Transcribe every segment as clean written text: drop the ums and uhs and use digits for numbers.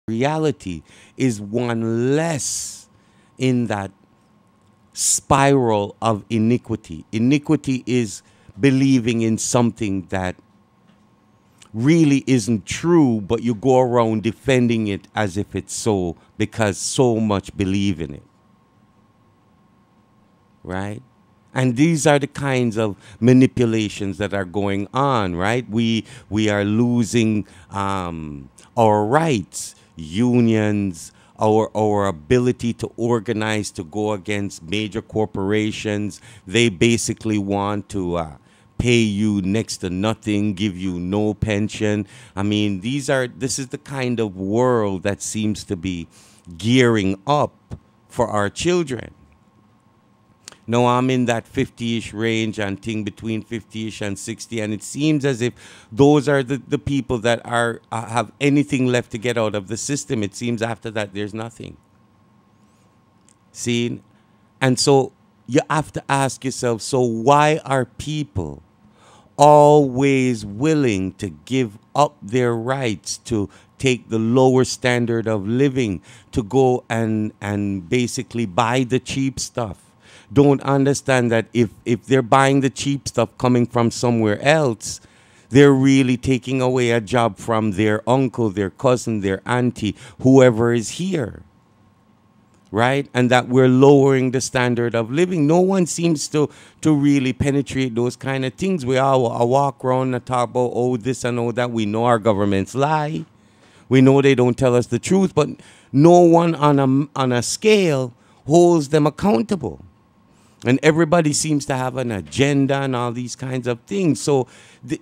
reality is one less in that spiral of iniquity. Iniquity is believing in something that really isn't true, but you go around defending it as if it's so because so much believe in it, right? And these are the kinds of manipulations that are going on, right? We are losing our rights, unions, our ability to organize to go against major corporations. They basically want to pay you next to nothing, give you no pension. I mean, this is the kind of world that seems to be gearing up for our children. No, I'm in that 50-ish range and thing between 50-ish and 60, and it seems as if those are the people that are have anything left to get out of the system. It seems after that there's nothing. See? And so you have to ask yourself, so why are people always willing to give up their rights to take the lower standard of living, to go and basically buy the cheap stuff? Don't understand that if they're buying the cheap stuff coming from somewhere else, they're really taking away a job from their uncle, their cousin, their auntie, whoever is here, right? And that we're lowering the standard of living. No one seems to really penetrate those kind of things. We all walk around and talk about, oh, this and all that. We know our governments lie. We know they don't tell us the truth, but no one on a scale holds them accountable. And everybody seems to have an agenda and all these kinds of things. So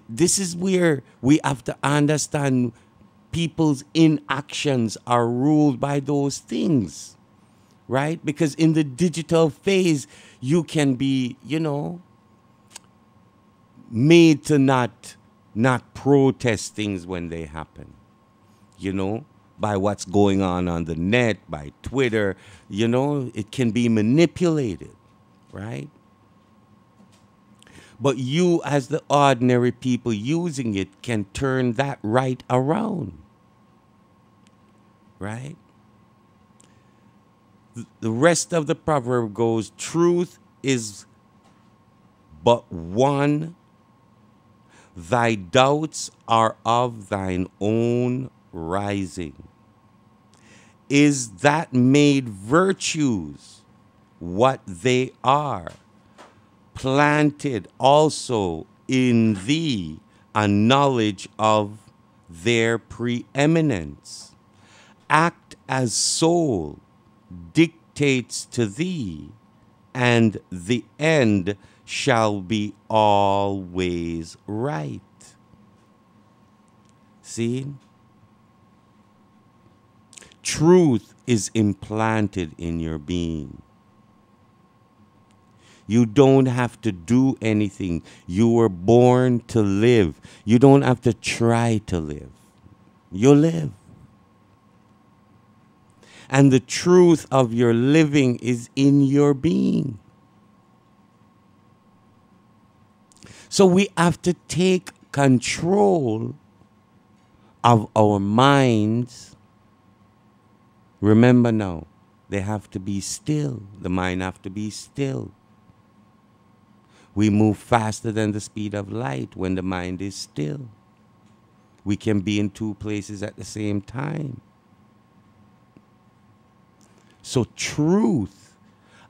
this is where we have to understand people's inactions are ruled by those things, right? Because in the digital phase, you can be, made to not protest things when they happen, by what's going on the net, by Twitter, it can be manipulated. Right? But you, as the ordinary people using it, can turn that right around. Right? The rest of the proverb goes, truth is but one, thy doubts are of thine own rising. Is that made virtues what they are, planted also in thee a knowledge of their preeminence. Act as soul dictates to thee, and the end shall be always right. See? Truth is implanted in your being. You don't have to do anything. You were born to live. You don't have to try to live. You live. And the truth of your living is in your being. So we have to take control of our minds. Remember now, they have to be still. The mind have to be still. We move faster than the speed of light when the mind is still. We can be in two places at the same time. So truth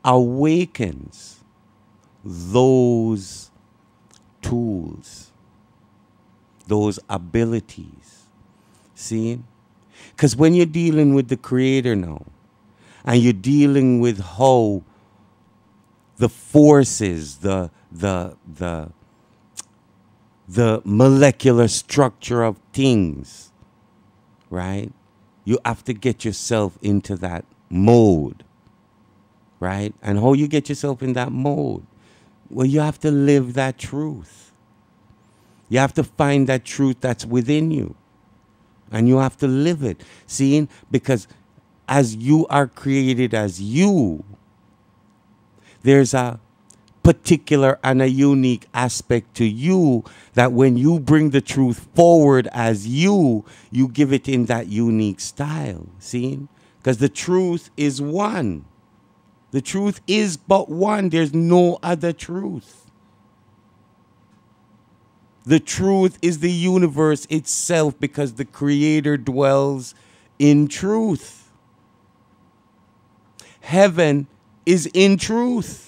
awakens those tools, those abilities. See? Because when you're dealing with the Creator now, and you're dealing with how the forces, the molecular structure of things, right? You have to get yourself into that mode, right? And how you get yourself in that mode? Well, you have to live that truth. You have to find that truth that's within you. And you have to live it. Seeing? Because as you are created as you, there's a particular and a unique aspect to you, that when you bring the truth forward as you give it in that unique style. See? Because the truth is one. The truth is but one. There's no other truth. The truth is the universe itself, because the Creator dwells in truth. Heaven is in truth.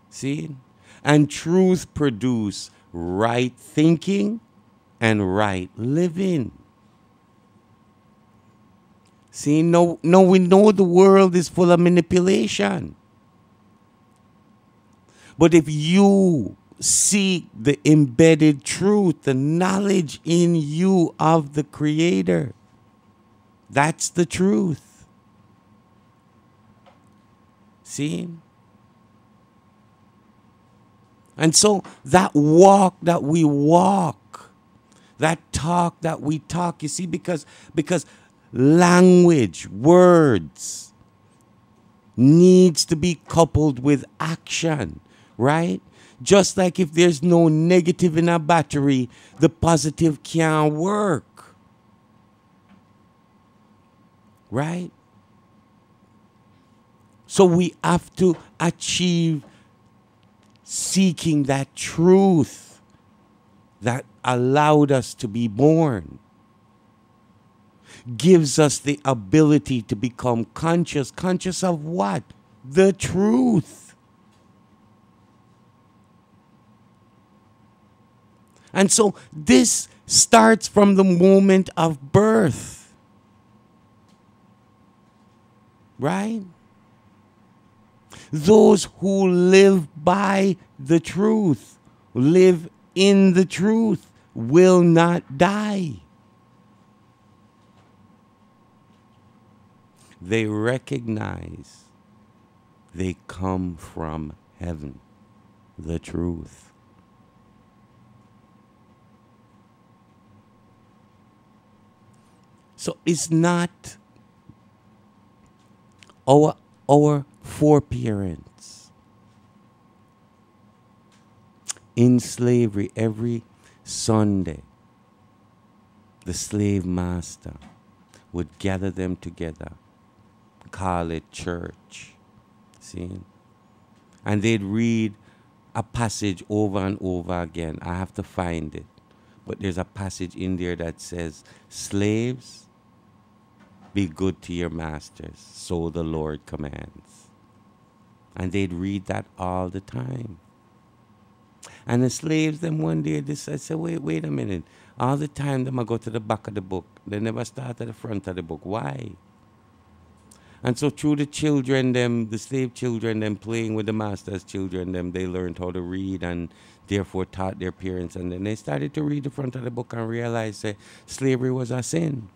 See? And truth produces right thinking and right living. See, no, we know the world is full of manipulation. But if you seek the embedded truth, the knowledge in you of the Creator, that's the truth. See? And so that walk that we walk, that talk that we talk, you see, because language, words, needs to be coupled with action, right? Just like if there's no negative in a battery, the positive can't work, right? So we have to achieve seeking that truth that allowed us to be born, gives us the ability to become conscious. Conscious of what? The truth. And so this starts from the moment of birth, right? Those who live by the truth, live in the truth, will not die. They recognize they come from heaven, the truth. So it's not our foreparents in slavery. Every Sunday, the slave master would gather them together, call it church. See? And they'd read a passage over and over again. I have to find it. But there's a passage in there that says, slaves, be good to your masters, so the Lord commands. And they'd read that all the time. And the slaves, them one day, I said, wait a minute. All the time, them I go to the back of the book. They never start at the front of the book. Why? And so through the children, them, the slave children, them playing with the master's children, them, they learned how to read and therefore taught their parents. And then they started to read the front of the book and realized that slavery was a sin.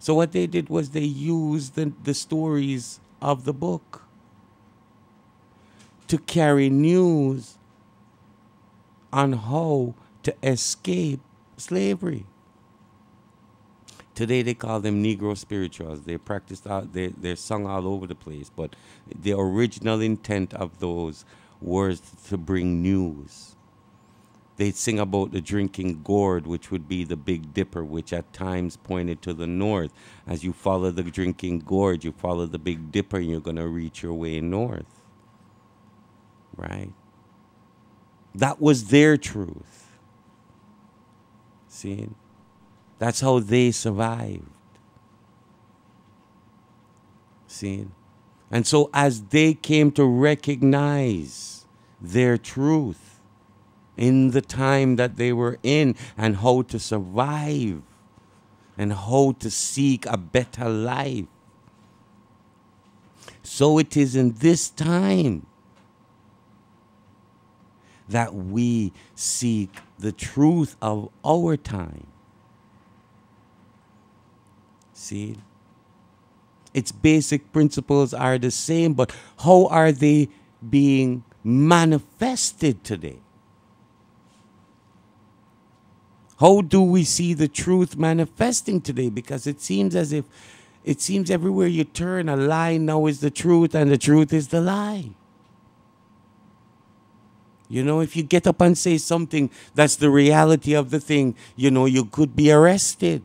So what they did was they used the stories of the book to carry news on how to escape slavery. Today they call them Negro spirituals. They practiced out, they're sung all over the place. But the original intent of those was to bring news. They'd sing about the drinking gourd, which would be the Big Dipper, which at times pointed to the north. As you follow the drinking gourd, you follow the Big Dipper, and you're going to reach your way north. Right? That was their truth. See? That's how they survived. See? And so as they came to recognize their truth in the time that they were in and how to survive and how to seek a better life, so it is in this time that we seek the truth of our time. See? Its basic principles are the same, but how are they being manifested today? How do we see the truth manifesting today? Because it seems as if It seems everywhere you turn, a lie now is the truth, and the truth is the lie. You know, if you get up and say something that's the reality of the thing, you know, you could be arrested.